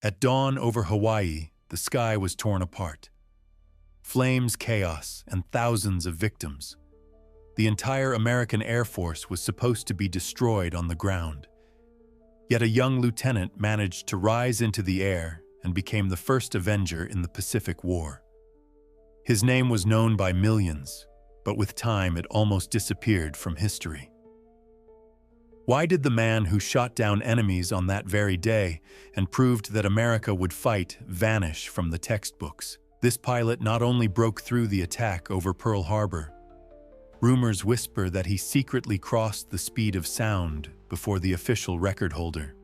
At dawn over Hawaii, the sky was torn apart. Flames, chaos, and thousands of victims. The entire American Air Force was supposed to be destroyed on the ground. Yet a young lieutenant managed to rise into the air and became the first avenger in the Pacific War. His name was known by millions, but with time it almost disappeared from history. Why did the man who shot down enemies on that very day and proved that America would fight vanish from the textbooks? This pilot not only broke through the attack over Pearl Harbor. Rumors whisper that he secretly crossed the speed of sound before the official record holder.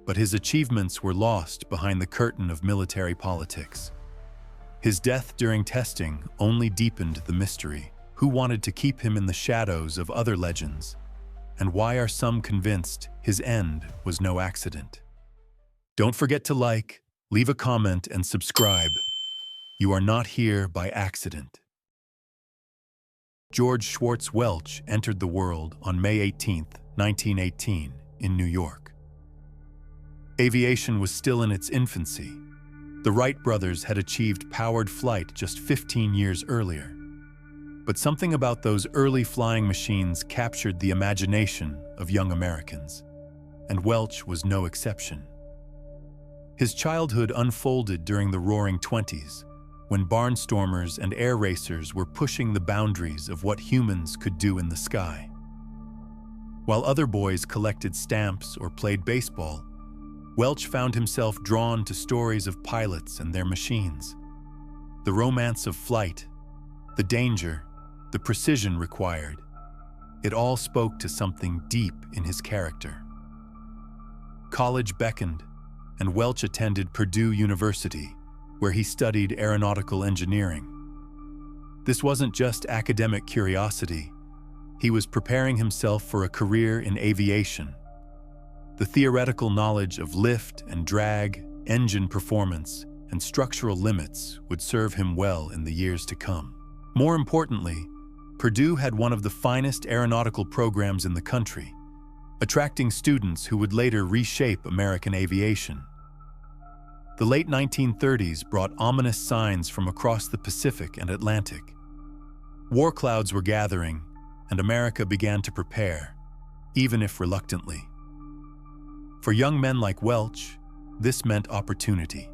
But his achievements were lost behind the curtain of military politics. His death during testing only deepened the mystery. Who wanted to keep him in the shadows of other legends? And why are some convinced his end was no accident? Don't forget to like, leave a comment, and subscribe. You are not here by accident. George Schwartz Welch entered the world on May 18, 1918, in New York. Aviation was still in its infancy. The Wright brothers had achieved powered flight just 15 years earlier. But something about those early flying machines captured the imagination of young Americans, and Welch was no exception. His childhood unfolded during the Roaring Twenties, when barnstormers and air racers were pushing the boundaries of what humans could do in the sky. While other boys collected stamps or played baseball, Welch found himself drawn to stories of pilots and their machines. The romance of flight, the danger, the precision required, it all spoke to something deep in his character. College beckoned, and Welch attended Purdue University, where he studied aeronautical engineering. This wasn't just academic curiosity. He was preparing himself for a career in aviation. The theoretical knowledge of lift and drag, engine performance, and structural limits would serve him well in the years to come. More importantly, Purdue had one of the finest aeronautical programs in the country, attracting students who would later reshape American aviation. The late 1930s brought ominous signs from across the Pacific and Atlantic. War clouds were gathering, and America began to prepare, even if reluctantly. For young men like Welch, this meant opportunity.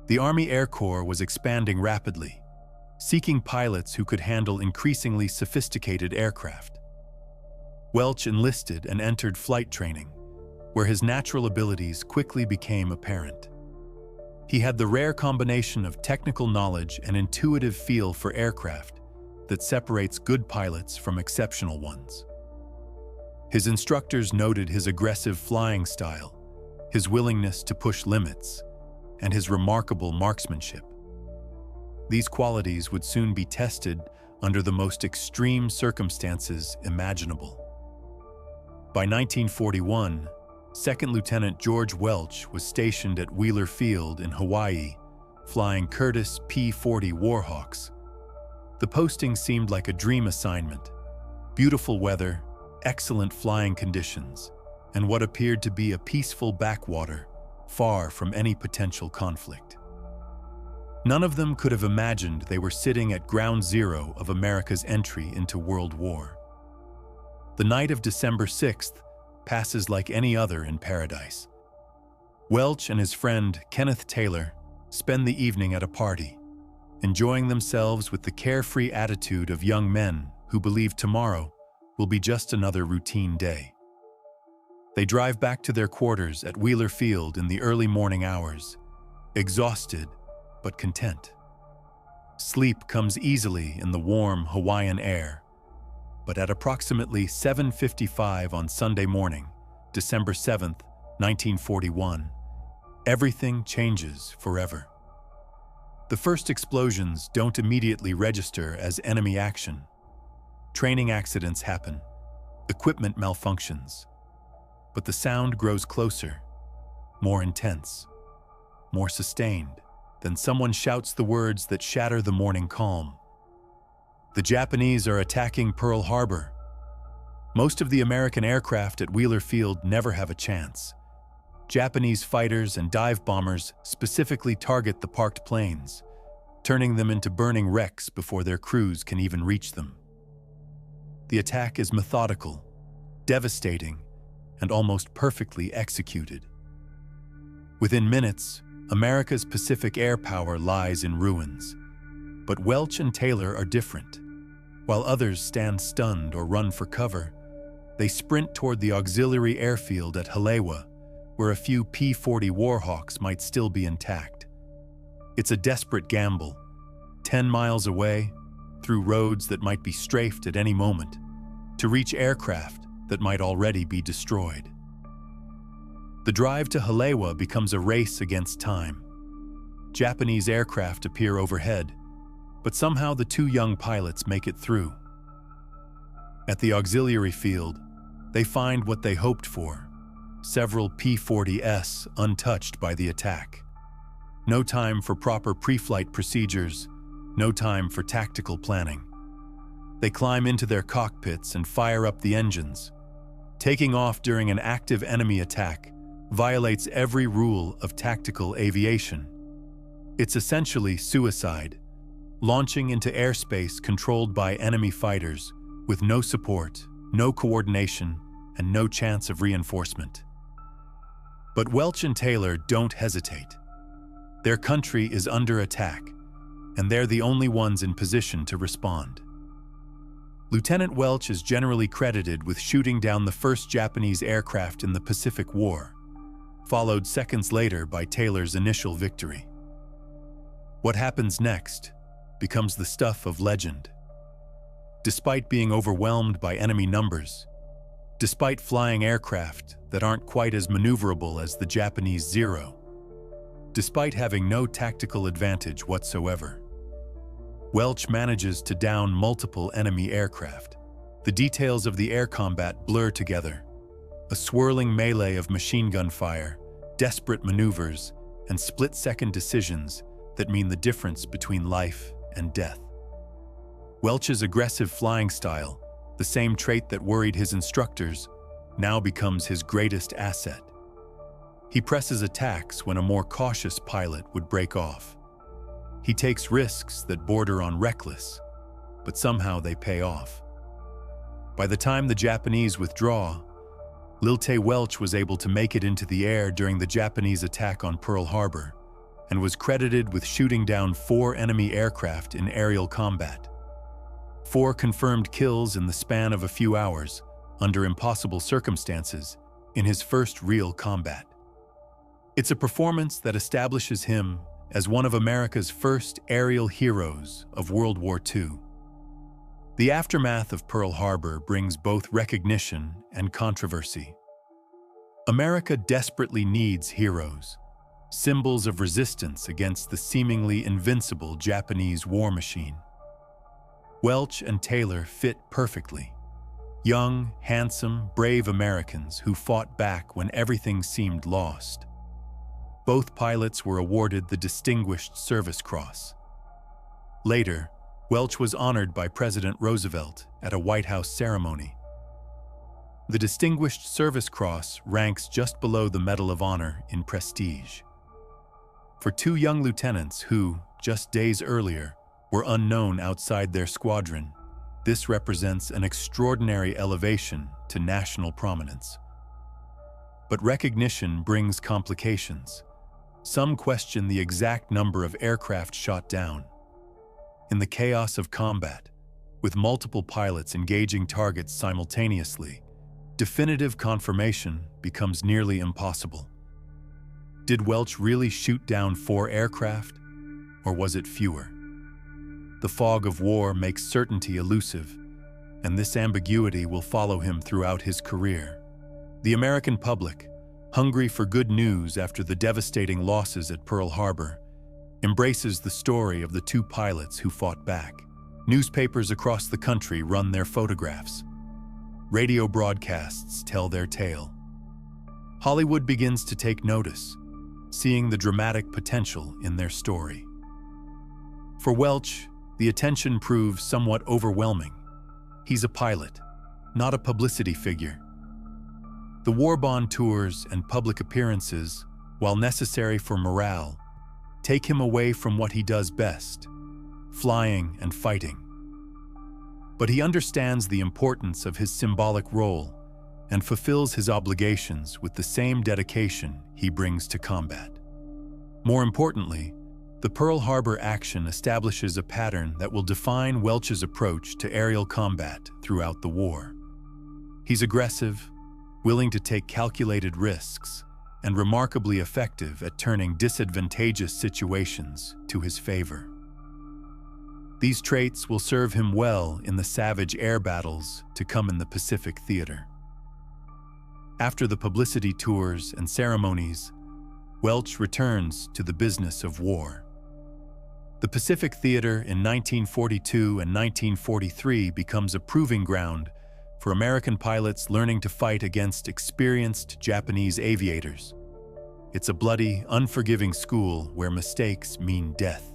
The Army Air Corps was expanding rapidly, seeking pilots who could handle increasingly sophisticated aircraft. Welch enlisted and entered flight training, where his natural abilities quickly became apparent. He had the rare combination of technical knowledge and intuitive feel for aircraft that separates good pilots from exceptional ones. His instructors noted his aggressive flying style, his willingness to push limits, and his remarkable marksmanship. These qualities would soon be tested under the most extreme circumstances imaginable. By 1941, Second Lieutenant George Welch was stationed at Wheeler Field in Hawaii, flying Curtiss P-40 Warhawks. The posting seemed like a dream assignment. Beautiful weather, excellent flying conditions, and what appeared to be a peaceful backwater, far from any potential conflict. None of them could have imagined they were sitting at ground zero of America's entry into World War. The night of December 6th passes like any other in paradise. Welch and his friend Kenneth Taylor spend the evening at a party, enjoying themselves with the carefree attitude of young men who believe tomorrow will be just another routine day. They drive back to their quarters at Wheeler Field in the early morning hours, exhausted but content. Sleep comes easily in the warm Hawaiian air, but at approximately 7:55 on Sunday morning, December 7th, 1941, everything changes forever. The first explosions don't immediately register as enemy action. Training accidents happen, equipment malfunctions, but the sound grows closer, more intense, more sustained. Then someone shouts the words that shatter the morning calm. The Japanese are attacking Pearl Harbor. Most of the American aircraft at Wheeler Field never have a chance. Japanese fighters and dive bombers specifically target the parked planes, turning them into burning wrecks before their crews can even reach them. The attack is methodical, devastating, and almost perfectly executed. Within minutes, America's Pacific air power lies in ruins. But Welch and Taylor are different. While others stand stunned or run for cover, they sprint toward the auxiliary airfield at Halewa, where a few P-40 Warhawks might still be intact. It's a desperate gamble, 10 miles away, through roads that might be strafed at any moment, to reach aircraft that might already be destroyed. The drive to Halewa becomes a race against time. Japanese aircraft appear overhead, but somehow the two young pilots make it through. At the auxiliary field, they find what they hoped for, several P-40s untouched by the attack. No time for proper pre-flight procedures, no time for tactical planning. They climb into their cockpits and fire up the engines. Taking off during an active enemy attack violates every rule of tactical aviation. It's essentially suicide, launching into airspace controlled by enemy fighters with no support, no coordination, and no chance of reinforcement. But Welch and Taylor don't hesitate. Their country is under attack, and they're the only ones in position to respond. Lieutenant Welch is generally credited with shooting down the first Japanese aircraft in the Pacific War, followed seconds later by Taylor's initial victory. What happens next becomes the stuff of legend. Despite being overwhelmed by enemy numbers, despite flying aircraft that aren't quite as maneuverable as the Japanese Zero, despite having no tactical advantage whatsoever, Welch manages to down multiple enemy aircraft. The details of the air combat blur together. A swirling melee of machine gun fire, desperate maneuvers, and split-second decisions that mean the difference between life and death. Welch's aggressive flying style, the same trait that worried his instructors, now becomes his greatest asset. He presses attacks when a more cautious pilot would break off. He takes risks that border on reckless, but somehow they pay off. By the time the Japanese withdraw, Lieutenant Welch was able to make it into the air during the Japanese attack on Pearl Harbor and was credited with shooting down 4 enemy aircraft in aerial combat. 4 confirmed kills in the span of a few hours, under impossible circumstances, in his first real combat. It's a performance that establishes him as one of America's first aerial heroes of World War II. The aftermath of Pearl Harbor brings both recognition and controversy. America desperately needs heroes, symbols of resistance against the seemingly invincible Japanese war machine. Welch and Taylor fit perfectly. Young, handsome, brave Americans who fought back when everything seemed lost. Both pilots were awarded the Distinguished Service Cross. Later, Welch was honored by President Roosevelt at a White House ceremony. The Distinguished Service Cross ranks just below the Medal of Honor in prestige. For 2 young lieutenants who, just days earlier, were unknown outside their squadron, this represents an extraordinary elevation to national prominence. But recognition brings complications. Some question the exact number of aircraft shot down. In the chaos of combat, with multiple pilots engaging targets simultaneously, definitive confirmation becomes nearly impossible. Did Welch really shoot down 4 aircraft, or was it fewer? The fog of war makes certainty elusive, and this ambiguity will follow him throughout his career. The American public, hungry for good news after the devastating losses at Pearl Harbor, embraces the story of the 2 pilots who fought back. Newspapers across the country run their photographs. Radio broadcasts tell their tale. Hollywood begins to take notice, seeing the dramatic potential in their story. For Welch, the attention proves somewhat overwhelming. He's a pilot, not a publicity figure. The war-bond tours and public appearances, while necessary for morale, take him away from what he does best, flying and fighting. But he understands the importance of his symbolic role and fulfills his obligations with the same dedication he brings to combat. More importantly, the Pearl Harbor action establishes a pattern that will define Welch's approach to aerial combat throughout the war. He's aggressive, willing to take calculated risks, and remarkably effective at turning disadvantageous situations to his favor. These traits will serve him well in the savage air battles to come in the Pacific theater. After the publicity tours and ceremonies, Welch returns to the business of war. The Pacific theater in 1942 and 1943 becomes a proving ground for American pilots learning to fight against experienced Japanese aviators. It's a bloody, unforgiving school where mistakes mean death.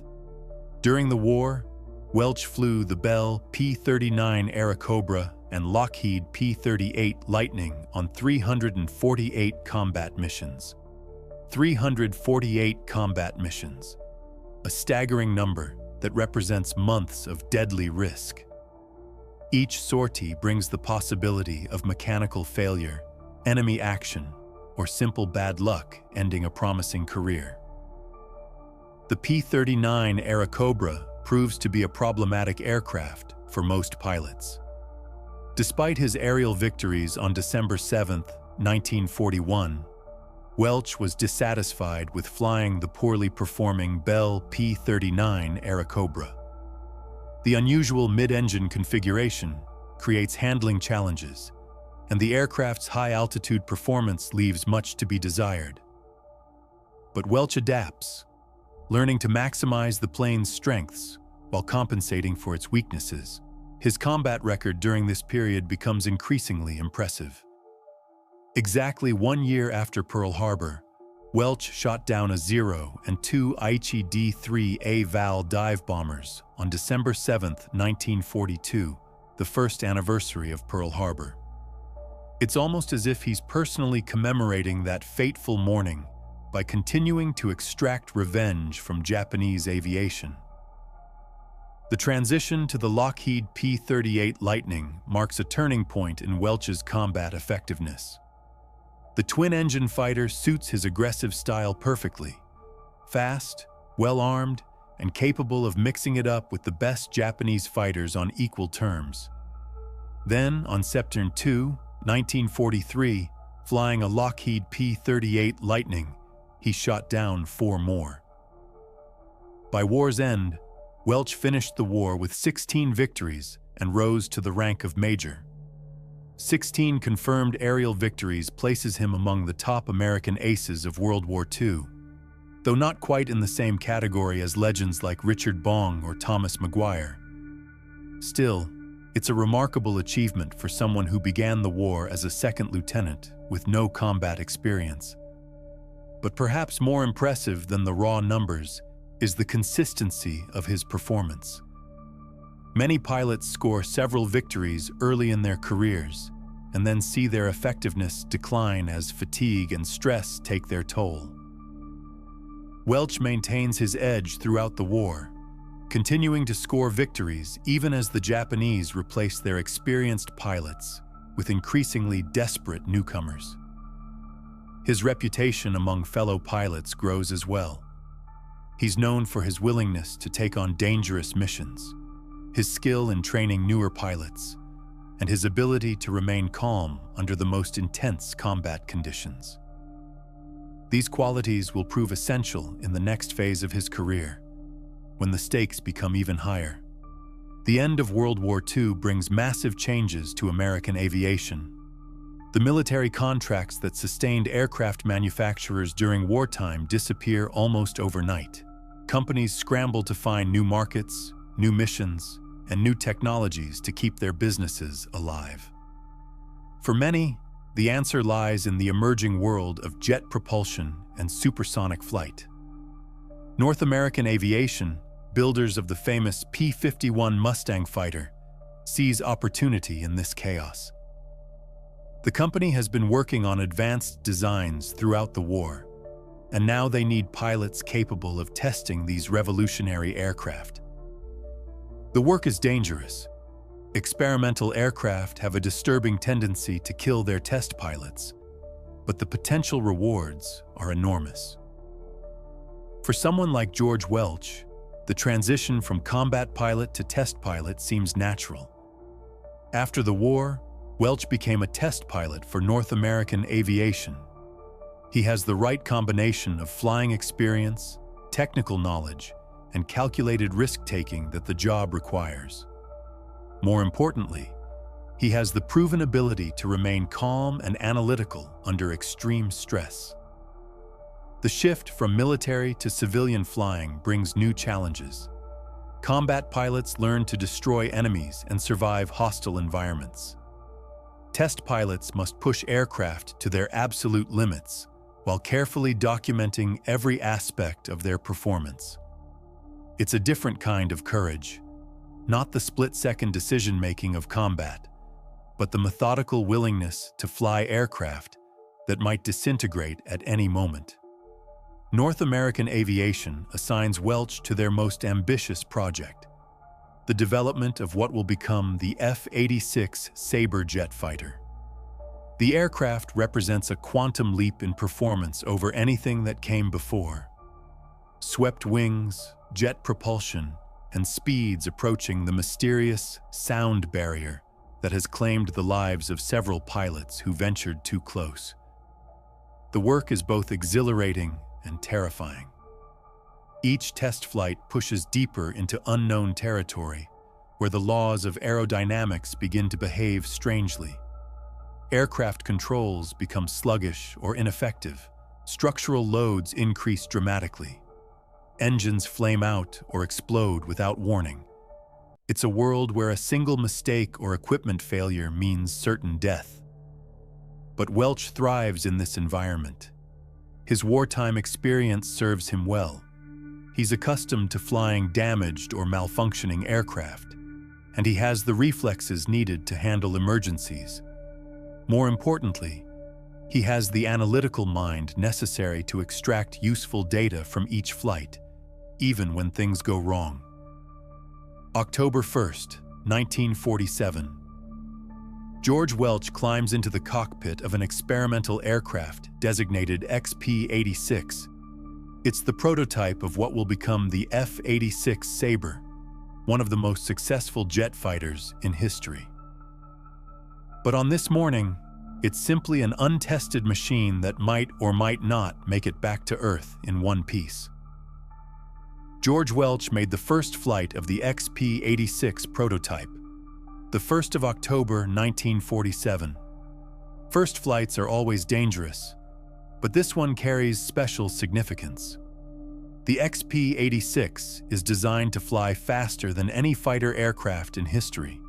During the war, Welch flew the Bell P-39 Airacobra and Lockheed P-38 Lightning on 348 combat missions. 348 combat missions, a staggering number that represents months of deadly risk. Each sortie brings the possibility of mechanical failure, enemy action, or simple bad luck ending a promising career. The P-39 Airacobra proves to be a problematic aircraft for most pilots. Despite his aerial victories on December 7, 1941, Welch was dissatisfied with flying the poorly performing Bell P-39 Airacobra. The unusual mid-engine configuration creates handling challenges, and the aircraft's high-altitude performance leaves much to be desired. But Welch adapts, learning to maximize the plane's strengths while compensating for its weaknesses. His combat record during this period becomes increasingly impressive. Exactly 1 year after Pearl Harbor, Welch shot down a Zero and two Aichi D-3A Val dive bombers on December 7, 1942, the first anniversary of Pearl Harbor. It's almost as if he's personally commemorating that fateful morning by continuing to extract revenge from Japanese aviation. The transition to the Lockheed P-38 Lightning marks a turning point in Welch's combat effectiveness. The twin-engine fighter suits his aggressive style perfectly. Fast, well-armed, and capable of mixing it up with the best Japanese fighters on equal terms. Then, on September 2, 1943, flying a Lockheed P-38 Lightning, he shot down 4 more. By war's end, Welch finished the war with 16 victories and rose to the rank of major. 16 confirmed aerial victories places him among the top American aces of World War II, though not quite in the same category as legends like Richard Bong or Thomas Maguire. Still, it's a remarkable achievement for someone who began the war as a second lieutenant with no combat experience. But perhaps more impressive than the raw numbers is the consistency of his performance. Many pilots score several victories early in their careers and then see their effectiveness decline as fatigue and stress take their toll. Welch maintains his edge throughout the war, continuing to score victories even as the Japanese replace their experienced pilots with increasingly desperate newcomers. His reputation among fellow pilots grows as well. He's known for his willingness to take on dangerous missions, his skill in training newer pilots, and his ability to remain calm under the most intense combat conditions. These qualities will prove essential in the next phase of his career, when the stakes become even higher. The end of World War II brings massive changes to American aviation. The military contracts that sustained aircraft manufacturers during wartime disappear almost overnight. Companies scramble to find new markets, new missions, and new technologies to keep their businesses alive. For many, the answer lies in the emerging world of jet propulsion and supersonic flight. North American aviation, builders of the famous P-51 Mustang fighter, sees opportunity in this chaos. The company has been working on advanced designs throughout the war, and now they need pilots capable of testing these revolutionary aircraft. The work is dangerous. Experimental aircraft have a disturbing tendency to kill their test pilots, but the potential rewards are enormous. For someone like George Welch, the transition from combat pilot to test pilot seems natural. After the war, Welch became a test pilot for North American Aviation. He has the right combination of flying experience, technical knowledge, and calculated risk-taking that the job requires. More importantly, he has the proven ability to remain calm and analytical under extreme stress. The shift from military to civilian flying brings new challenges. Combat pilots learn to destroy enemies and survive hostile environments. Test pilots must push aircraft to their absolute limits while carefully documenting every aspect of their performance. It's a different kind of courage, not the split-second decision-making of combat, but the methodical willingness to fly aircraft that might disintegrate at any moment. North American Aviation assigns Welch to their most ambitious project, the development of what will become the F-86 Sabre jet fighter. The aircraft represents a quantum leap in performance over anything that came before. Swept wings, jet propulsion, and speeds approaching the mysterious sound barrier that has claimed the lives of several pilots who ventured too close. The work is both exhilarating and terrifying. Each test flight pushes deeper into unknown territory, where the laws of aerodynamics begin to behave strangely. Aircraft controls become sluggish or ineffective. Structural loads increase dramatically. Engines flame out or explode without warning. It's a world where a single mistake or equipment failure means certain death. But Welch thrives in this environment. His wartime experience serves him well. He's accustomed to flying damaged or malfunctioning aircraft, and he has the reflexes needed to handle emergencies. More importantly, he has the analytical mind necessary to extract useful data from each flight, even when things go wrong. October 1st, 1947. George Welch climbs into the cockpit of an experimental aircraft designated XP-86. It's the prototype of what will become the F-86 Sabre, one of the most successful jet fighters in history. But on this morning, it's simply an untested machine that might or might not make it back to Earth in one piece. George Welch made the first flight of the XP-86 prototype, the 1st of October 1947. First flights are always dangerous, but this one carries special significance. The XP-86 is designed to fly faster than any fighter aircraft in history.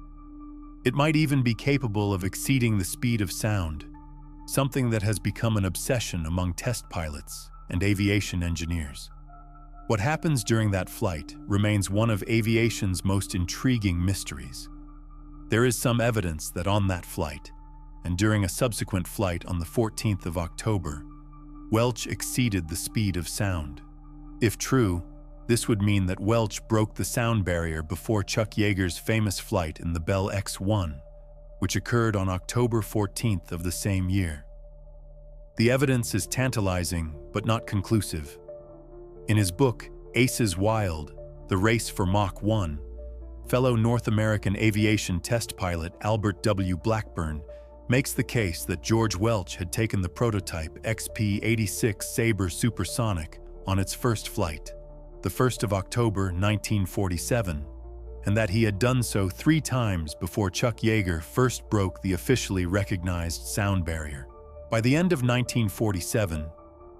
It might even be capable of exceeding the speed of sound, something that has become an obsession among test pilots and aviation engineers. What happens during that flight remains one of aviation's most intriguing mysteries. There is some evidence that on that flight, and during a subsequent flight on the 14th of October, Welch exceeded the speed of sound. If true, this would mean that Welch broke the sound barrier before Chuck Yeager's famous flight in the Bell X-1, which occurred on October 14th of the same year. The evidence is tantalizing but not conclusive. In his book, Aces Wild, The Race for Mach 1, fellow North American aviation test pilot Albert W. Blackburn makes the case that George Welch had taken the prototype XP-86 Sabre supersonic on its first flight, the 1st of October 1947, and that he had done so 3 times before Chuck Yeager first broke the officially recognized sound barrier. By the end of 1947,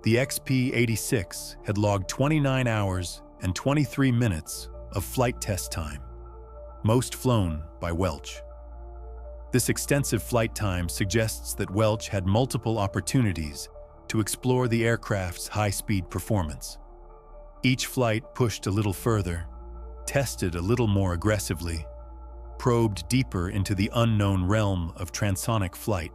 the XP-86 had logged 29 hours and 23 minutes of flight test time, most flown by Welch. This extensive flight time suggests that Welch had multiple opportunities to explore the aircraft's high-speed performance. Each flight pushed a little further, tested a little more aggressively, probed deeper into the unknown realm of transonic flight.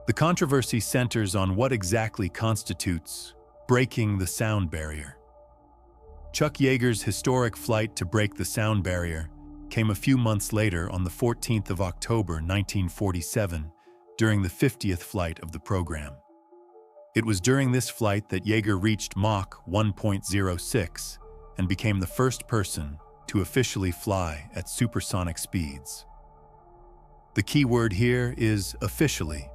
The controversy centers on what exactly constitutes breaking the sound barrier. Chuck Yeager's historic flight to break the sound barrier came a few months later on the 14th of October 1947 during the 50th flight of the program. It was during this flight that Yeager reached Mach 1.06 and became the first person to officially fly at supersonic speeds. The key word here is officially.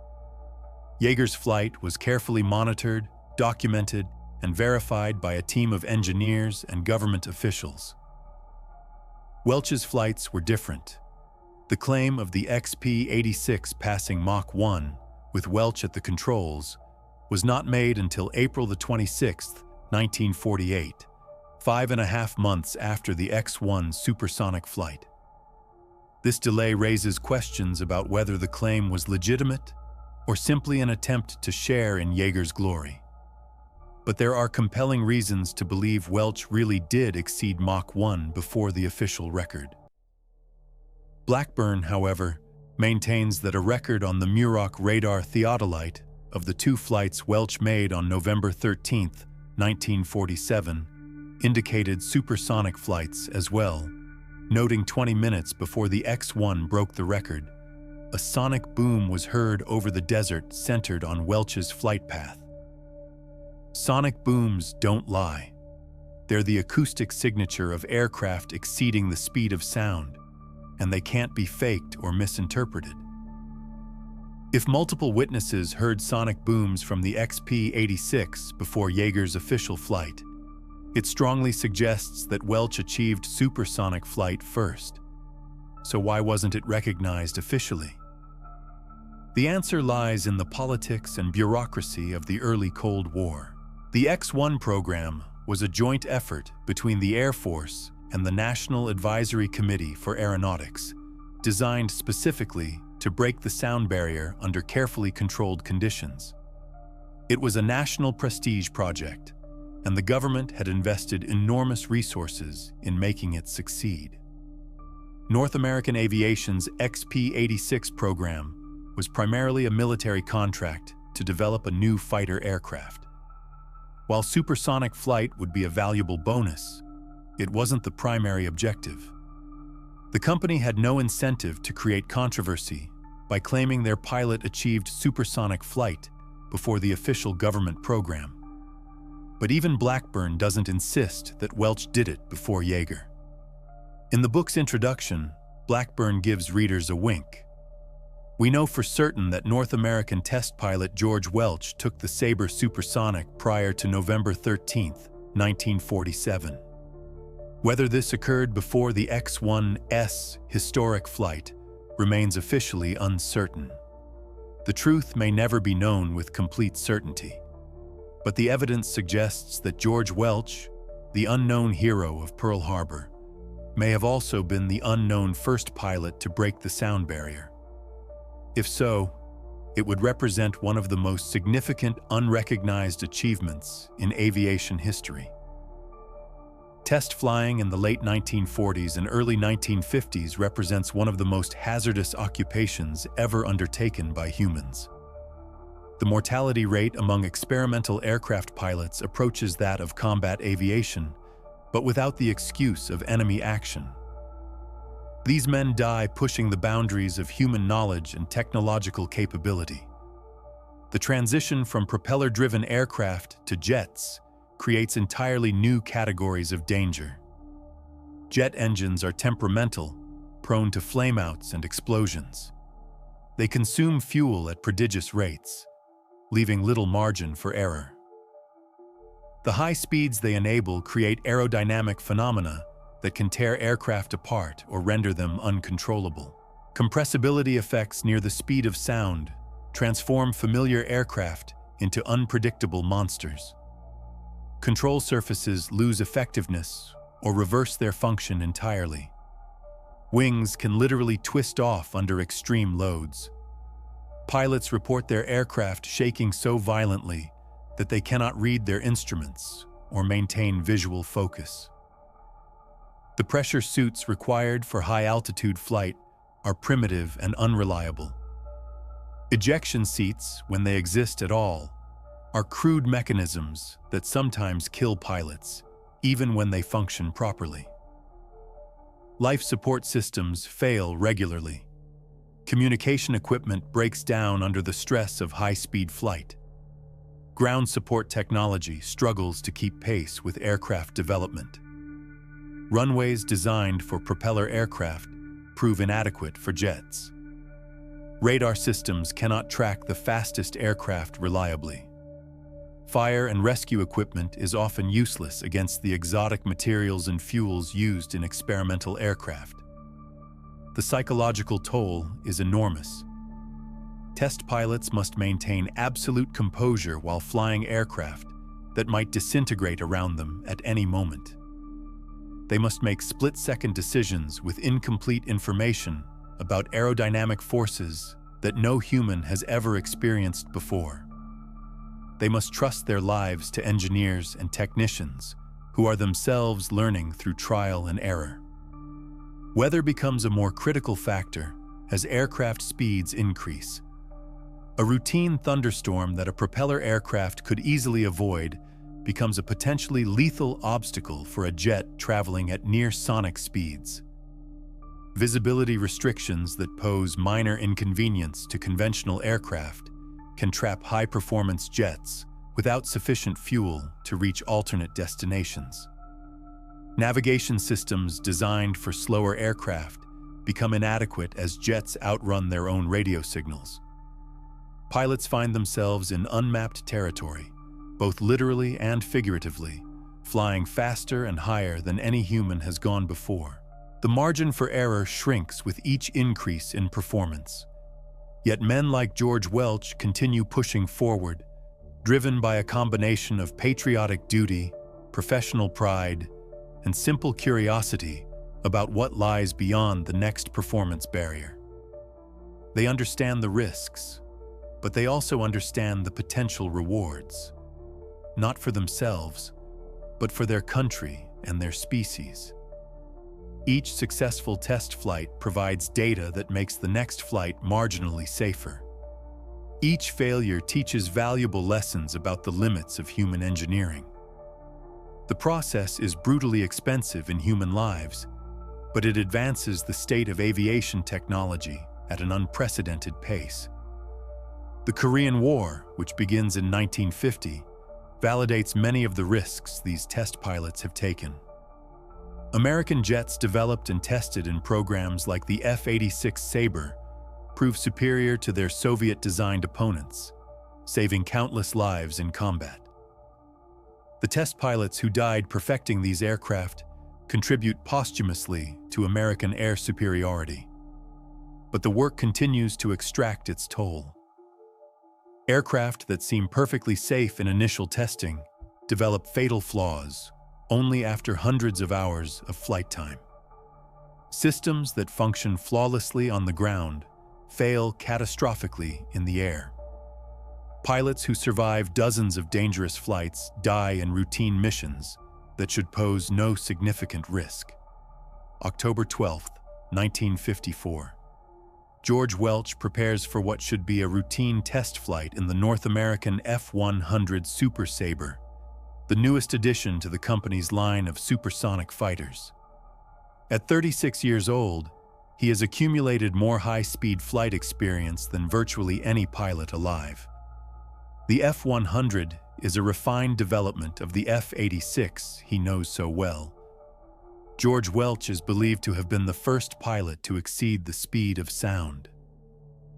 Yeager's flight was carefully monitored, documented, and verified by a team of engineers and government officials. Welch's flights were different. The claim of the XP-86 passing Mach 1 with Welch at the controls was not made until April 26, 1948, 5.5 months after the X-1 supersonic flight. This delay raises questions about whether the claim was legitimate or simply an attempt to share in Yeager's glory. But there are compelling reasons to believe Welch really did exceed Mach 1 before the official record. Blackburn, however, maintains that a record on the Muroc radar theodolite of the two flights Welch made on November 13, 1947, indicated supersonic flights as well, noting 20 minutes before the X-1 broke the record, a sonic boom was heard over the desert centered on Welch's flight path. Sonic booms don't lie. They're the acoustic signature of aircraft exceeding the speed of sound, and they can't be faked or misinterpreted. If multiple witnesses heard sonic booms from the XP-86 before Yeager's official flight, it strongly suggests that Welch achieved supersonic flight first. So why wasn't it recognized officially? The answer lies in the politics and bureaucracy of the early Cold War. The X-1 program was a joint effort between the Air Force and the National Advisory Committee for Aeronautics, designed specifically to break the sound barrier under carefully controlled conditions. It was a national prestige project, and the government had invested enormous resources in making it succeed. North American Aviation's XP-86 program was primarily a military contract to develop a new fighter aircraft. While supersonic flight would be a valuable bonus, it wasn't the primary objective. The company had no incentive to create controversy by claiming their pilot achieved supersonic flight before the official government program. But even Blackburn doesn't insist that Welch did it before Yeager. In the book's introduction, Blackburn gives readers a wink. We know for certain that North American test pilot George Welch took the Sabre supersonic prior to November 13, 1947. Whether this occurred before the X-1's historic flight remains officially uncertain. The truth may never be known with complete certainty, but the evidence suggests that George Welch, the unknown hero of Pearl Harbor, may have also been the unknown first pilot to break the sound barrier. If so, it would represent one of the most significant unrecognized achievements in aviation history. Test flying in the late 1940s and early 1950s represents one of the most hazardous occupations ever undertaken by humans. The mortality rate among experimental aircraft pilots approaches that of combat aviation, but without the excuse of enemy action. These men die pushing the boundaries of human knowledge and technological capability. The transition from propeller-driven aircraft to jets creates entirely new categories of danger. Jet engines are temperamental, prone to flameouts and explosions. They consume fuel at prodigious rates, leaving little margin for error. The high speeds they enable create aerodynamic phenomena that can tear aircraft apart or render them uncontrollable. Compressibility effects near the speed of sound transform familiar aircraft into unpredictable monsters. Control surfaces lose effectiveness or reverse their function entirely. Wings can literally twist off under extreme loads. Pilots report their aircraft shaking so violently that they cannot read their instruments or maintain visual focus. The pressure suits required for high-altitude flight are primitive and unreliable. Ejection seats, when they exist at all, are crude mechanisms that sometimes kill pilots, even when they function properly. Life support systems fail regularly. Communication equipment breaks down under the stress of high-speed flight. Ground support technology struggles to keep pace with aircraft development. Runways designed for propeller aircraft prove inadequate for jets. Radar systems cannot track the fastest aircraft reliably. Fire and rescue equipment is often useless against the exotic materials and fuels used in experimental aircraft. The psychological toll is enormous. Test pilots must maintain absolute composure while flying aircraft that might disintegrate around them at any moment. They must make split-second decisions with incomplete information about aerodynamic forces that no human has ever experienced before. They must trust their lives to engineers and technicians who are themselves learning through trial and error. Weather becomes a more critical factor as aircraft speeds increase. A routine thunderstorm that a propeller aircraft could easily avoid becomes a potentially lethal obstacle for a jet traveling at near-sonic speeds. Visibility restrictions that pose minor inconvenience to conventional aircraft can trap high-performance jets without sufficient fuel to reach alternate destinations. Navigation systems designed for slower aircraft become inadequate as jets outrun their own radio signals. Pilots find themselves in unmapped territory, both literally and figuratively, flying faster and higher than any human has gone before. The margin for error shrinks with each increase in performance. Yet men like George Welch continue pushing forward, driven by a combination of patriotic duty, professional pride, and simple curiosity about what lies beyond the next performance barrier. They understand the risks, but they also understand the potential rewards, not for themselves, but for their country and their species. Each successful test flight provides data that makes the next flight marginally safer. Each failure teaches valuable lessons about the limits of human engineering. The process is brutally expensive in human lives, but it advances the state of aviation technology at an unprecedented pace. The Korean War, which begins in 1950, validates many of the risks these test pilots have taken. American jets developed and tested in programs like the F-86 Sabre proved superior to their Soviet-designed opponents, saving countless lives in combat. The test pilots who died perfecting these aircraft contribute posthumously to American air superiority. But the work continues to extract its toll. Aircraft that seem perfectly safe in initial testing develop fatal flaws only after hundreds of hours of flight time. Systems that function flawlessly on the ground fail catastrophically in the air. Pilots who survive dozens of dangerous flights die in routine missions that should pose no significant risk. October 12, 1954. George Welch prepares for what should be a routine test flight in the North American F-100 Super Sabre, the newest addition to the company's line of supersonic fighters. At 36 years old, he has accumulated more high-speed flight experience than virtually any pilot alive. The F-100 is a refined development of the F-86 he knows so well. George Welch is believed to have been the first pilot to exceed the speed of sound.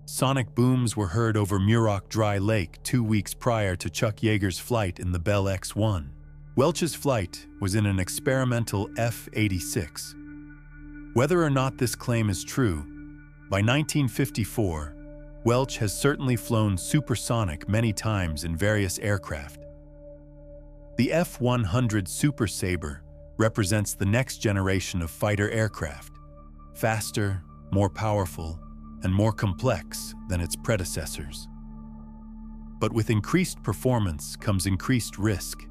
Sonic booms were heard over Muroc Dry Lake 2 weeks prior to Chuck Yeager's flight in the Bell X-1. Welch's flight was in an experimental F-86. Whether or not this claim is true, by 1954, Welch has certainly flown supersonic many times in various aircraft. The F-100 Super Sabre represents the next generation of fighter aircraft, faster, more powerful, and more complex than its predecessors. But with increased performance comes increased risk,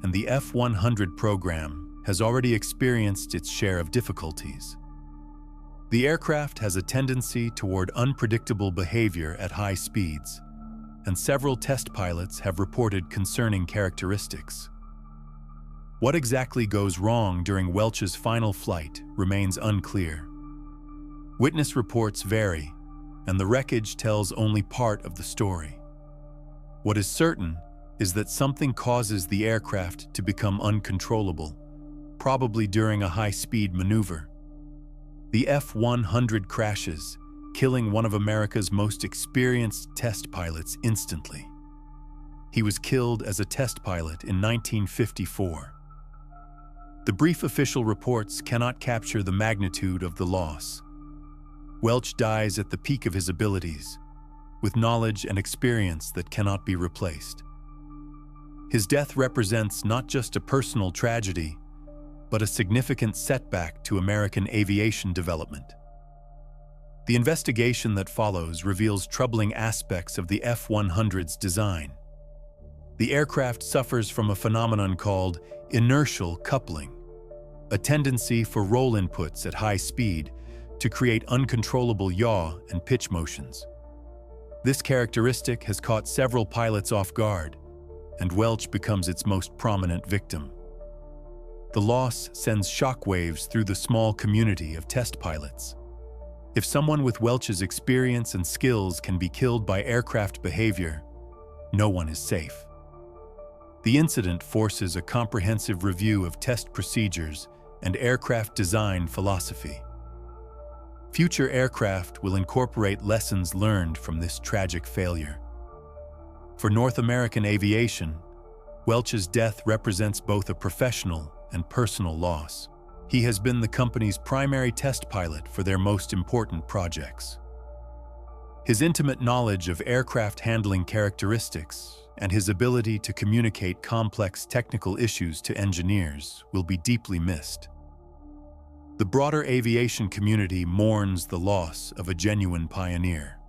and the F-100 program has already experienced its share of difficulties. The aircraft has a tendency toward unpredictable behavior at high speeds, and several test pilots have reported concerning characteristics. What exactly goes wrong during Welch's final flight remains unclear. Witness reports vary, and the wreckage tells only part of the story. What is certain is that something causes the aircraft to become uncontrollable, probably during a high-speed maneuver. The F-100 crashes, killing one of America's most experienced test pilots instantly. He was killed as a test pilot in 1954. The brief official reports cannot capture the magnitude of the loss. Welch dies at the peak of his abilities, with knowledge and experience that cannot be replaced. His death represents not just a personal tragedy, but a significant setback to American aviation development. The investigation that follows reveals troubling aspects of the F-100's design. The aircraft suffers from a phenomenon called inertial coupling, a tendency for roll inputs at high speed to create uncontrollable yaw and pitch motions. This characteristic has caught several pilots off guard, and Welch becomes its most prominent victim. The loss sends shockwaves through the small community of test pilots. If someone with Welch's experience and skills can be killed by aircraft behavior, no one is safe. The incident forces a comprehensive review of test procedures and aircraft design philosophy. Future aircraft will incorporate lessons learned from this tragic failure. For North American aviation, Welch's death represents both a professional and personal loss. He has been the company's primary test pilot for their most important projects. His intimate knowledge of aircraft handling characteristics and his ability to communicate complex technical issues to engineers will be deeply missed. The broader aviation community mourns the loss of a genuine pioneer.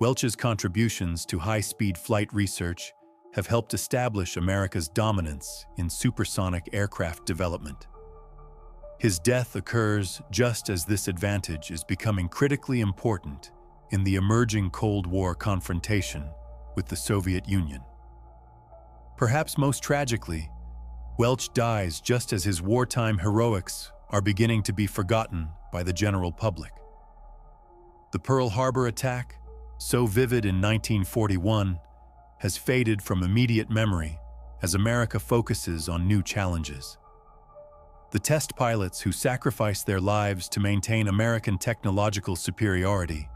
Welch's contributions to high-speed flight research have helped establish America's dominance in supersonic aircraft development. His death occurs just as this advantage is becoming critically important in the emerging Cold War confrontation with the Soviet Union. Perhaps most tragically, Welch dies just as his wartime heroics are beginning to be forgotten by the general public. The Pearl Harbor attack, so vivid in 1941, has faded from immediate memory as America focuses on new challenges. The test pilots who sacrificed their lives to maintain American technological superiority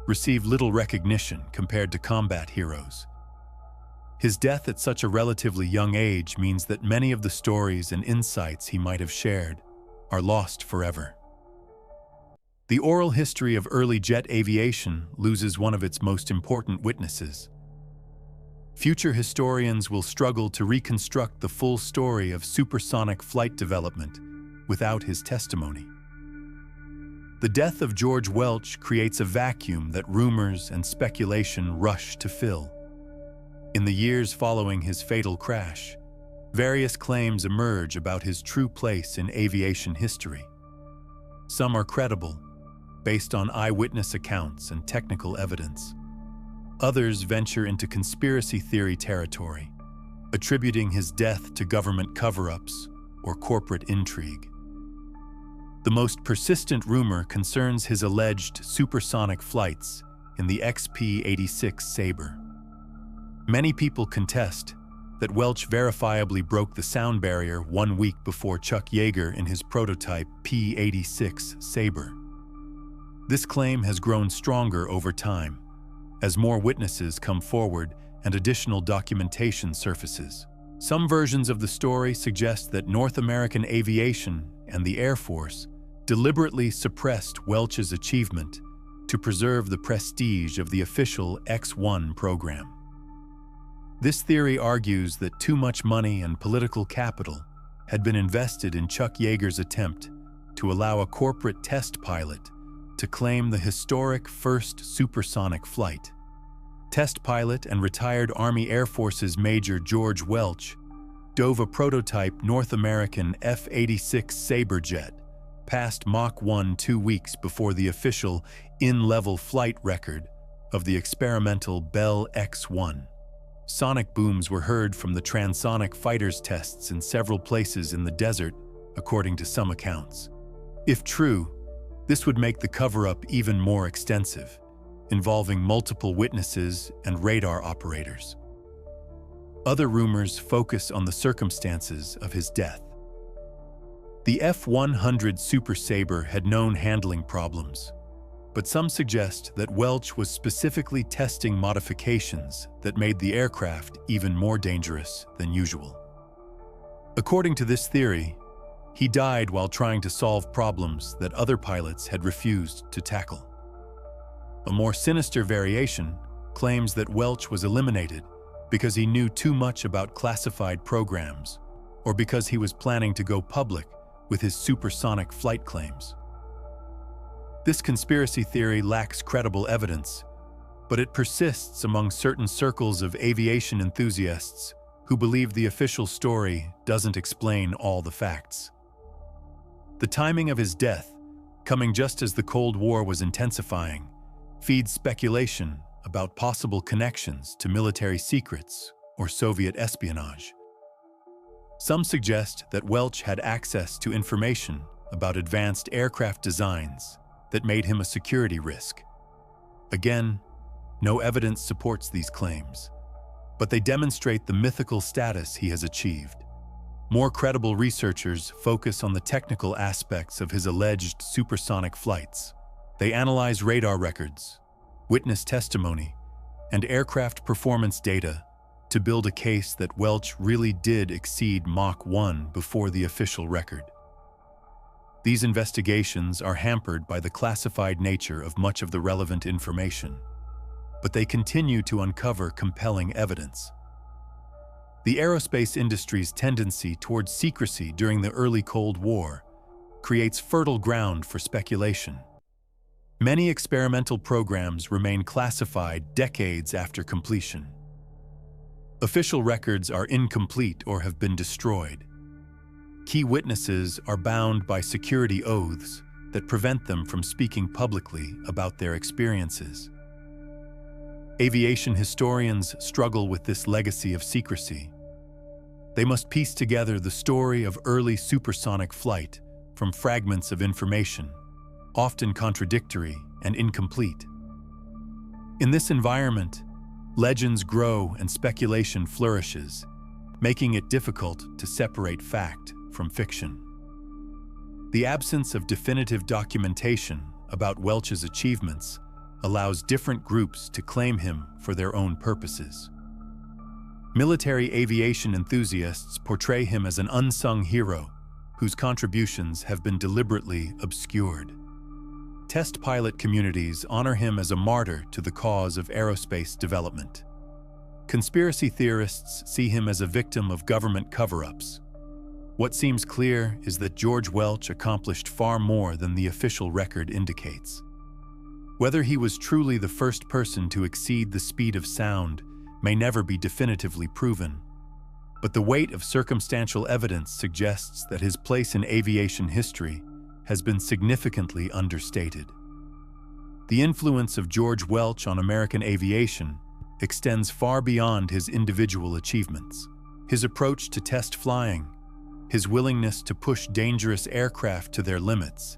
receive little recognition compared to combat heroes. His death at such a relatively young age means that many of the stories and insights he might have shared are lost forever. The oral history of early jet aviation loses one of its most important witnesses. Future historians will struggle to reconstruct the full story of supersonic flight development without his testimony. The death of George Welch creates a vacuum that rumors and speculation rush to fill. In the years following his fatal crash, various claims emerge about his true place in aviation history. Some are credible, based on eyewitness accounts and technical evidence. Others venture into conspiracy theory territory, attributing his death to government cover-ups or corporate intrigue. The most persistent rumor concerns his alleged supersonic flights in the XP-86 Sabre. Many people contest that Welch verifiably broke the sound barrier 1 week before Chuck Yeager in his prototype P-86 Sabre. This claim has grown stronger over time, as more witnesses come forward and additional documentation surfaces. Some versions of the story suggest that North American aviation and the Air Force deliberately suppressed Welch's achievement to preserve the prestige of the official X-1 program. This theory argues that too much money and political capital had been invested in Chuck Yeager's attempt to allow a corporate test pilot to claim the historic first supersonic flight. Test pilot and retired Army Air Forces Major George Welch dove a prototype North American F-86 Sabre jet passed Mach 1 2 weeks before the official in-level flight record of the experimental Bell X-1. Sonic booms were heard from the transonic fighters' tests in several places in the desert, according to some accounts. If true, this would make the cover-up even more extensive, involving multiple witnesses and radar operators. Other rumors focus on the circumstances of his death. The F-100 Super Sabre had known handling problems, but some suggest that Welch was specifically testing modifications that made the aircraft even more dangerous than usual. According to this theory, he died while trying to solve problems that other pilots had refused to tackle. A more sinister variation claims that Welch was eliminated because he knew too much about classified programs or because he was planning to go public with his supersonic flight claims. This conspiracy theory lacks credible evidence, but it persists among certain circles of aviation enthusiasts who believe the official story doesn't explain all the facts. The timing of his death, coming just as the Cold War was intensifying, feeds speculation about possible connections to military secrets or Soviet espionage. Some suggest that Welch had access to information about advanced aircraft designs that made him a security risk. Again, no evidence supports these claims, but they demonstrate the mythical status he has achieved. More credible researchers focus on the technical aspects of his alleged supersonic flights. They analyze radar records, witness testimony, and aircraft performance data to build a case that Welch really did exceed Mach 1 before the official record. These investigations are hampered by the classified nature of much of the relevant information, but they continue to uncover compelling evidence. The aerospace industry's tendency towards secrecy during the early Cold War creates fertile ground for speculation. Many experimental programs remain classified decades after completion. Official records are incomplete or have been destroyed. Key witnesses are bound by security oaths that prevent them from speaking publicly about their experiences. Aviation historians struggle with this legacy of secrecy. They must piece together the story of early supersonic flight from fragments of information, often contradictory and incomplete. In this environment, legends grow and speculation flourishes, making it difficult to separate fact from fiction. The absence of definitive documentation about Welch's achievements allows different groups to claim him for their own purposes. Military aviation enthusiasts portray him as an unsung hero whose contributions have been deliberately obscured. Test pilot communities honor him as a martyr to the cause of aerospace development. Conspiracy theorists see him as a victim of government cover-ups. What seems clear is that George Welch accomplished far more than the official record indicates. Whether he was truly the first person to exceed the speed of sound may never be definitively proven, but the weight of circumstantial evidence suggests that his place in aviation history has been significantly understated. The influence of George Welch on American aviation extends far beyond his individual achievements. His approach to test flying, his willingness to push dangerous aircraft to their limits,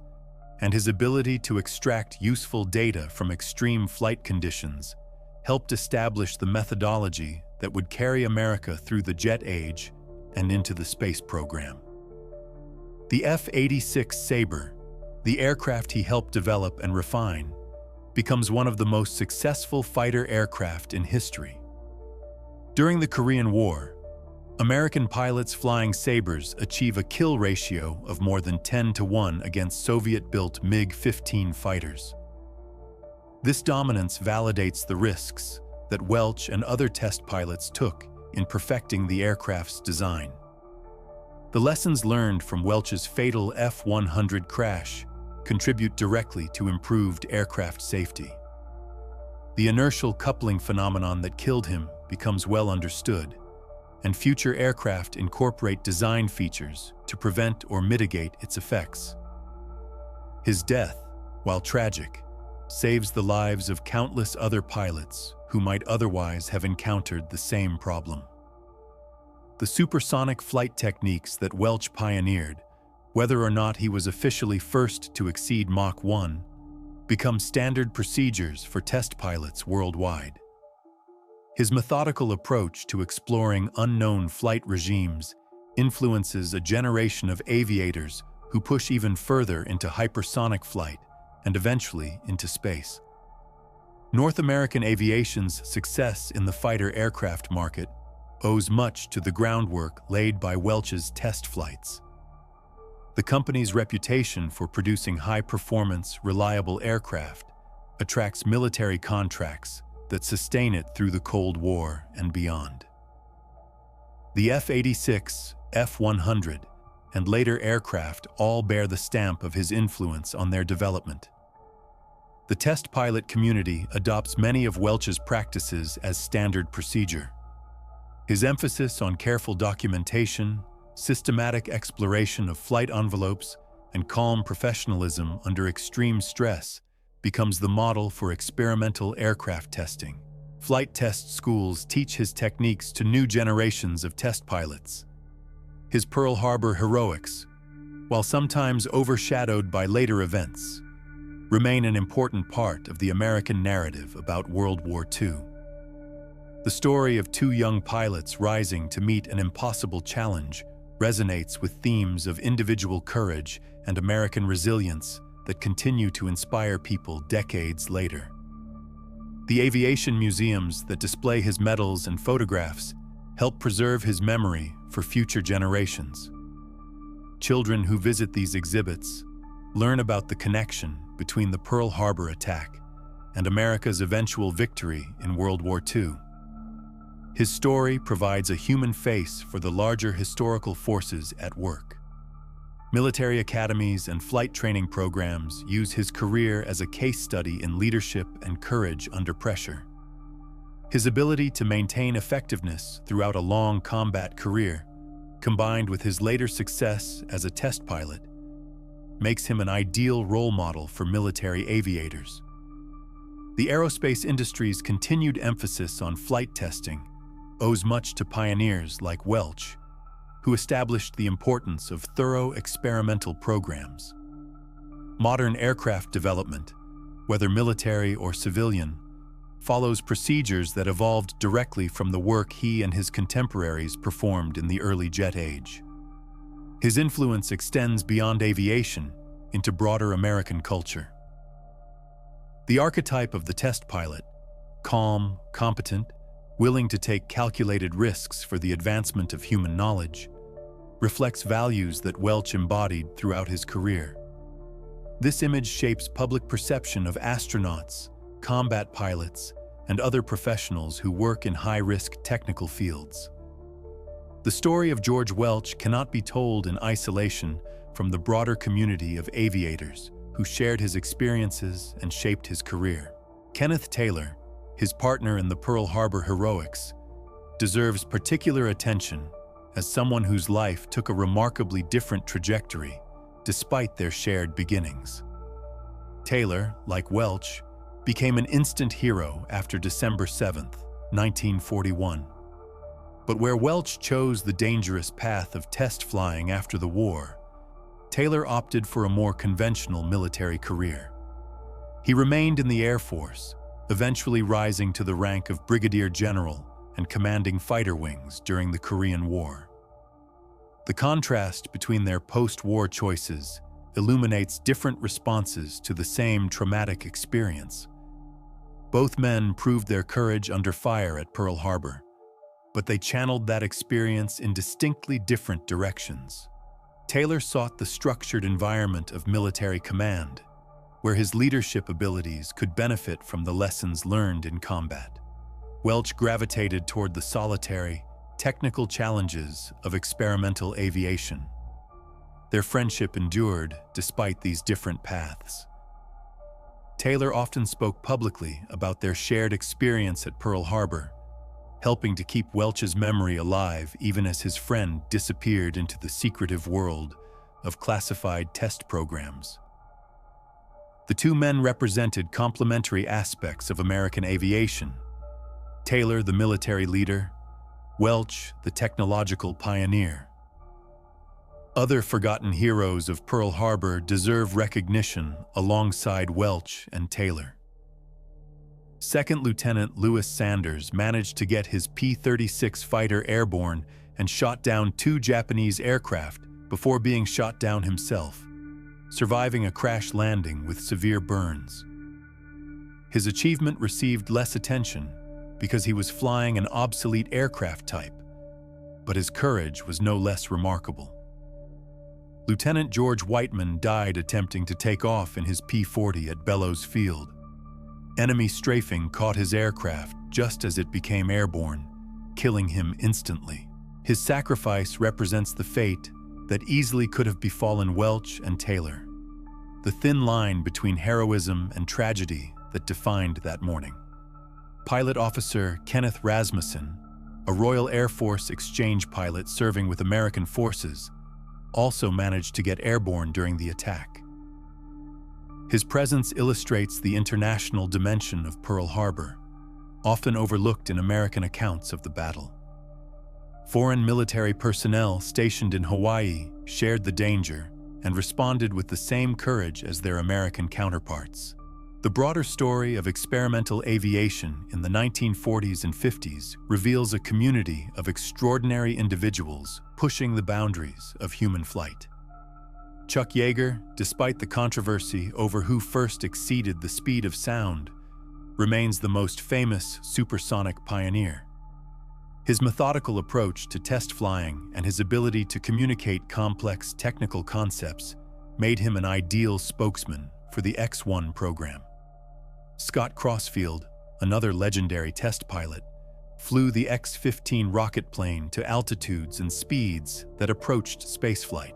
and his ability to extract useful data from extreme flight conditions helped establish the methodology that would carry America through the jet age and into the space program. The F-86 Sabre, the aircraft he helped develop and refine, becomes one of the most successful fighter aircraft in history. During the Korean War, American pilots flying Sabres achieve a kill ratio of more than 10-to-1 against Soviet-built MiG-15 fighters. This dominance validates the risks that Welch and other test pilots took in perfecting the aircraft's design. The lessons learned from Welch's fatal F-100 crash contribute directly to improved aircraft safety. The inertial coupling phenomenon that killed him becomes well understood, and future aircraft incorporate design features to prevent or mitigate its effects. His death, while tragic, saves the lives of countless other pilots who might otherwise have encountered the same problem. The supersonic flight techniques that Welch pioneered, whether or not he was officially first to exceed Mach 1, become standard procedures for test pilots worldwide. His methodical approach to exploring unknown flight regimes influences a generation of aviators who push even further into hypersonic flight and eventually into space. North American aviation's success in the fighter aircraft market owes much to the groundwork laid by Welch's test flights. The company's reputation for producing high-performance, reliable aircraft attracts military contracts that sustain it through the Cold War and beyond. The F-86, F-100, and later aircraft all bear the stamp of his influence on their development. The test pilot community adopts many of Welch's practices as standard procedure. His emphasis on careful documentation, systematic exploration of flight envelopes, and calm professionalism under extreme stress becomes the model for experimental aircraft testing. Flight test schools teach his techniques to new generations of test pilots. His Pearl Harbor heroics, while sometimes overshadowed by later events, remain an important part of the American narrative about World War II. The story of two young pilots rising to meet an impossible challenge resonates with themes of individual courage and American resilience that continue to inspire people decades later. The aviation museums that display his medals and photographs help preserve his memory for future generations. Children who visit these exhibits learn about the connection between the Pearl Harbor attack and America's eventual victory in World War II. His story provides a human face for the larger historical forces at work. Military academies and flight training programs use his career as a case study in leadership and courage under pressure. His ability to maintain effectiveness throughout a long combat career, combined with his later success as a test pilot, makes him an ideal role model for military aviators. The aerospace industry's continued emphasis on flight testing owes much to pioneers like Welch, who established the importance of thorough experimental programs. Modern aircraft development, whether military or civilian, follows procedures that evolved directly from the work he and his contemporaries performed in the early jet age. His influence extends beyond aviation into broader American culture. The archetype of the test pilot, calm, competent, willing to take calculated risks for the advancement of human knowledge, reflects values that Welch embodied throughout his career. This image shapes public perception of astronauts, combat pilots, and other professionals who work in high-risk technical fields. The story of George Welch cannot be told in isolation from the broader community of aviators who shared his experiences and shaped his career. Kenneth Taylor, his partner in the Pearl Harbor heroics, deserves particular attention as someone whose life took a remarkably different trajectory despite their shared beginnings. Taylor, like Welch, became an instant hero after December 7, 1941. But where Welch chose the dangerous path of test flying after the war, Taylor opted for a more conventional military career. He remained in the Air Force, eventually rising to the rank of brigadier general and commanding fighter wings during the Korean War. The contrast between their post-war choices illuminates different responses to the same traumatic experience. Both men proved their courage under fire at Pearl Harbor, but they channeled that experience in distinctly different directions. Taylor sought the structured environment of military command, where his leadership abilities could benefit from the lessons learned in combat. Welch gravitated toward the solitary, technical challenges of experimental aviation. Their friendship endured despite these different paths. Taylor often spoke publicly about their shared experience at Pearl Harbor, helping to keep Welch's memory alive even as his friend disappeared into the secretive world of classified test programs. The two men represented complementary aspects of American aviation. Taylor, the military leader; Welch, the technological pioneer. Other forgotten heroes of Pearl Harbor deserve recognition alongside Welch and Taylor. Second Lieutenant Lewis Sanders managed to get his P-36 fighter airborne and shot down 2 Japanese aircraft before being shot down himself, surviving a crash landing with severe burns. His achievement received less attention because he was flying an obsolete aircraft type, but his courage was no less remarkable. Lieutenant George Whiteman died attempting to take off in his P-40 at Bellows Field. Enemy strafing caught his aircraft just as it became airborne, killing him instantly. His sacrifice represents the fate that easily could have befallen Welch and Taylor, the thin line between heroism and tragedy that defined that morning. Pilot Officer Kenneth Rasmussen, a Royal Air Force exchange pilot serving with American forces, also managed to get airborne during the attack. His presence illustrates the international dimension of Pearl Harbor, often overlooked in American accounts of the battle. Foreign military personnel stationed in Hawaii shared the danger and responded with the same courage as their American counterparts. The broader story of experimental aviation in the 1940s and 50s reveals a community of extraordinary individuals pushing the boundaries of human flight. Chuck Yeager, despite the controversy over who first exceeded the speed of sound, remains the most famous supersonic pioneer. His methodical approach to test flying and his ability to communicate complex technical concepts made him an ideal spokesman for the X-1 program. Scott Crossfield, another legendary test pilot, flew the X-15 rocket plane to altitudes and speeds that approached spaceflight.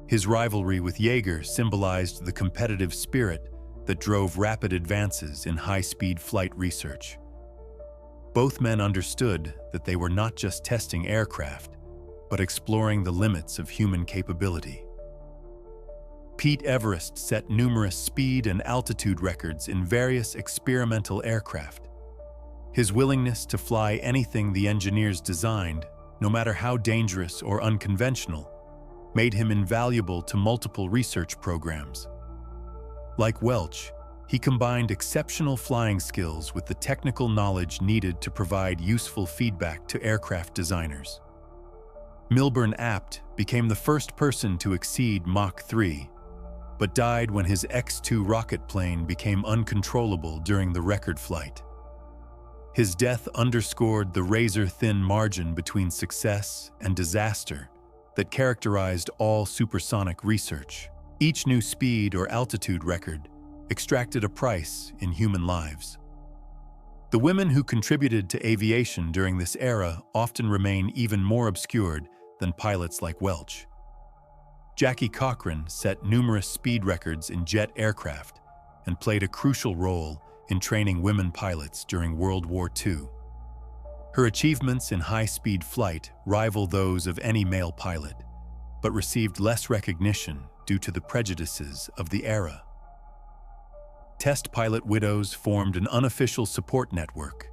His rivalry with Yeager symbolized the competitive spirit that drove rapid advances in high-speed flight research. Both men understood that they were not just testing aircraft, but exploring the limits of human capability. Pete Everest set numerous speed and altitude records in various experimental aircraft. His willingness to fly anything the engineers designed, no matter how dangerous or unconventional, made him invaluable to multiple research programs. Like Welch, he combined exceptional flying skills with the technical knowledge needed to provide useful feedback to aircraft designers. Milburn Apt became the first person to exceed Mach 3, but died when his X-2 rocket plane became uncontrollable during the record flight. His death underscored the razor-thin margin between success and disaster that characterized all supersonic research. Each new speed or altitude record extracted a price in human lives. The women who contributed to aviation during this era often remain even more obscured than pilots like Welch. Jackie Cochran set numerous speed records in jet aircraft and played a crucial role in training women pilots during World War II. Her achievements in high-speed flight rival those of any male pilot, but received less recognition due to the prejudices of the era. Test pilot widows formed an unofficial support network,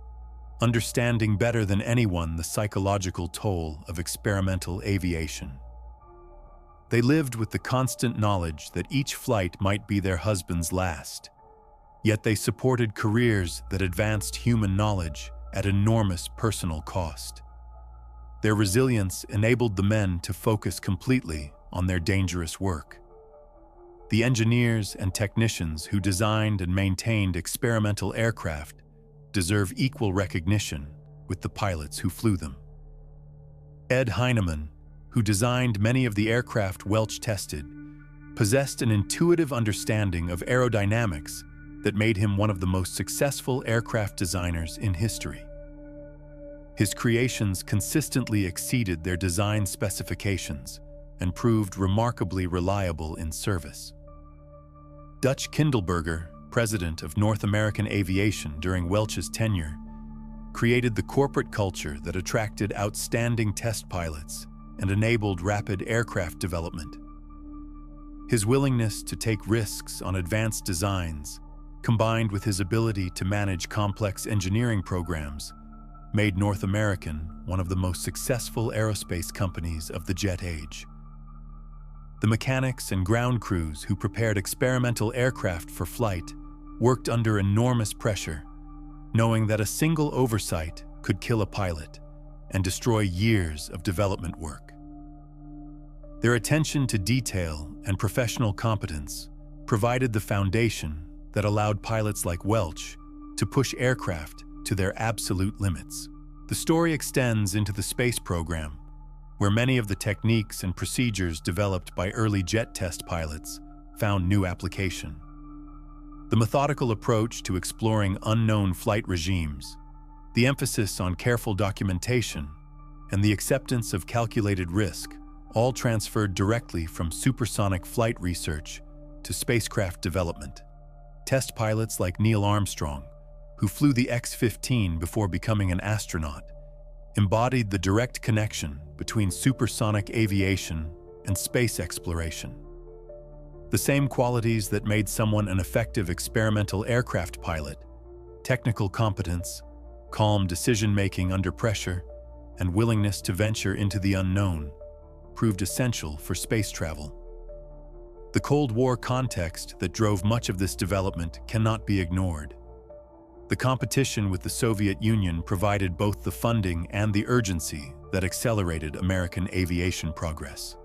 understanding better than anyone the psychological toll of experimental aviation. They lived with the constant knowledge that each flight might be their husband's last, yet they supported careers that advanced human knowledge at enormous personal cost. Their resilience enabled the men to focus completely on their dangerous work. The engineers and technicians who designed and maintained experimental aircraft deserve equal recognition with the pilots who flew them. Ed Heinemann, who designed many of the aircraft Welch tested, possessed an intuitive understanding of aerodynamics that made him one of the most successful aircraft designers in history. His creations consistently exceeded their design specifications and proved remarkably reliable in service. Dutch Kindleberger, president of North American Aviation during Welch's tenure, created the corporate culture that attracted outstanding test pilots and enabled rapid aircraft development. His willingness to take risks on advanced designs, combined with his ability to manage complex engineering programs, made North American one of the most successful aerospace companies of the jet age. The mechanics and ground crews who prepared experimental aircraft for flight worked under enormous pressure, knowing that a single oversight could kill a pilot and destroy years of development work. Their attention to detail and professional competence provided the foundation that allowed pilots like Welch to push aircraft to their absolute limits. The story extends into the space program, where many of the techniques and procedures developed by early jet test pilots found new application. The methodical approach to exploring unknown flight regimes, the emphasis on careful documentation, and the acceptance of calculated risk all transferred directly from supersonic flight research to spacecraft development. Test pilots like Neil Armstrong, who flew the X-15 before becoming an astronaut, embodied the direct connection between supersonic aviation and space exploration. The same qualities that made someone an effective experimental aircraft pilot, technical competence, calm decision-making under pressure, and willingness to venture into the unknown, proved essential for space travel. The Cold War context that drove much of this development cannot be ignored. The competition with the Soviet Union provided both the funding and the urgency that accelerated American aviation progress.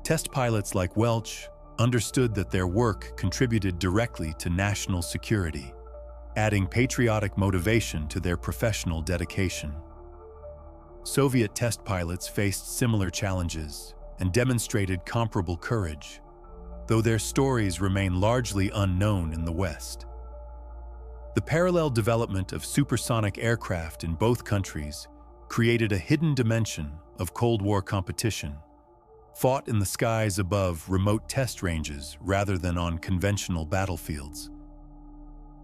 Test pilots like Welch understood that their work contributed directly to national security, adding patriotic motivation to their professional dedication. Soviet test pilots faced similar challenges and demonstrated comparable courage, though their stories remain largely unknown in the West. The parallel development of supersonic aircraft in both countries created a hidden dimension of Cold War competition, fought in the skies above remote test ranges rather than on conventional battlefields.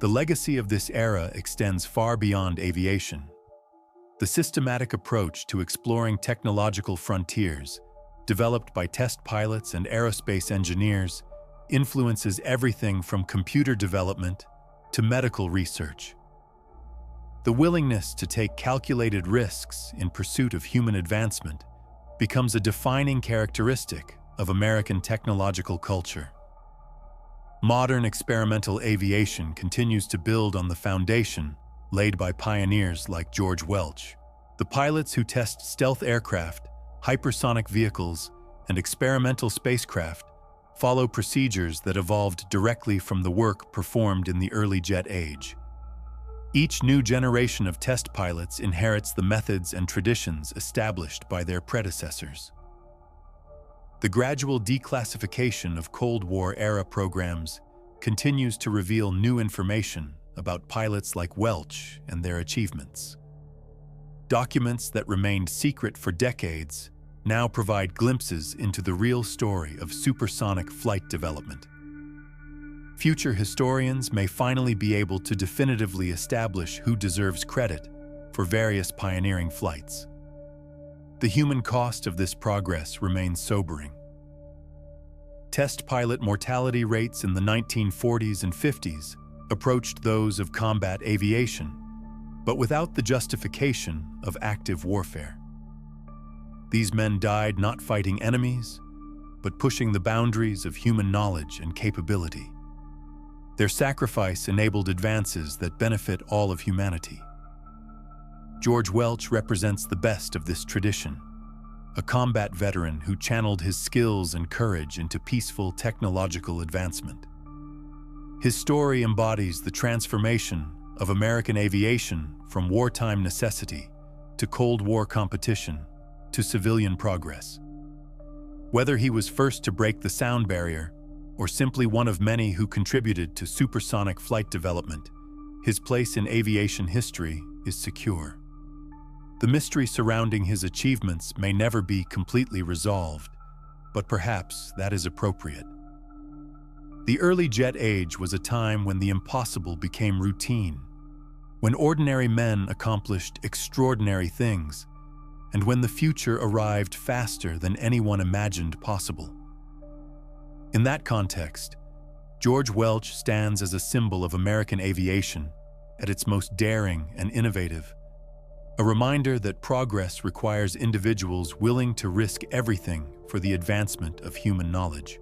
The legacy of this era extends far beyond aviation. The systematic approach to exploring technological frontiers, developed by test pilots and aerospace engineers, influences everything from computer development to medical research. The willingness to take calculated risks in pursuit of human advancement becomes a defining characteristic of American technological culture. Modern experimental aviation continues to build on the foundation laid by pioneers like George Welch. The pilots who test stealth aircraft, hypersonic vehicles, and experimental spacecraft follow procedures that evolved directly from the work performed in the early jet age. Each new generation of test pilots inherits the methods and traditions established by their predecessors. The gradual declassification of Cold War-era programs continues to reveal new information about pilots like Welch and their achievements. Documents that remained secret for decades now provide glimpses into the real story of supersonic flight development. Future historians may finally be able to definitively establish who deserves credit for various pioneering flights. The human cost of this progress remains sobering. Test pilot mortality rates in the 1940s and 50s approached those of combat aviation, but without the justification of active warfare. These men died not fighting enemies, but pushing the boundaries of human knowledge and capability. Their sacrifice enabled advances that benefit all of humanity. George Welch represents the best of this tradition, a combat veteran who channeled his skills and courage into peaceful technological advancement. His story embodies the transformation of American aviation from wartime necessity to Cold War competition to civilian progress. Whether he was first to break the sound barrier or simply one of many who contributed to supersonic flight development, his place in aviation history is secure. The mystery surrounding his achievements may never be completely resolved, but perhaps that is appropriate. The early jet age was a time when the impossible became routine, when ordinary men accomplished extraordinary things, and when the future arrived faster than anyone imagined possible. In that context, George Welch stands as a symbol of American aviation at its most daring and innovative, a reminder that progress requires individuals willing to risk everything for the advancement of human knowledge.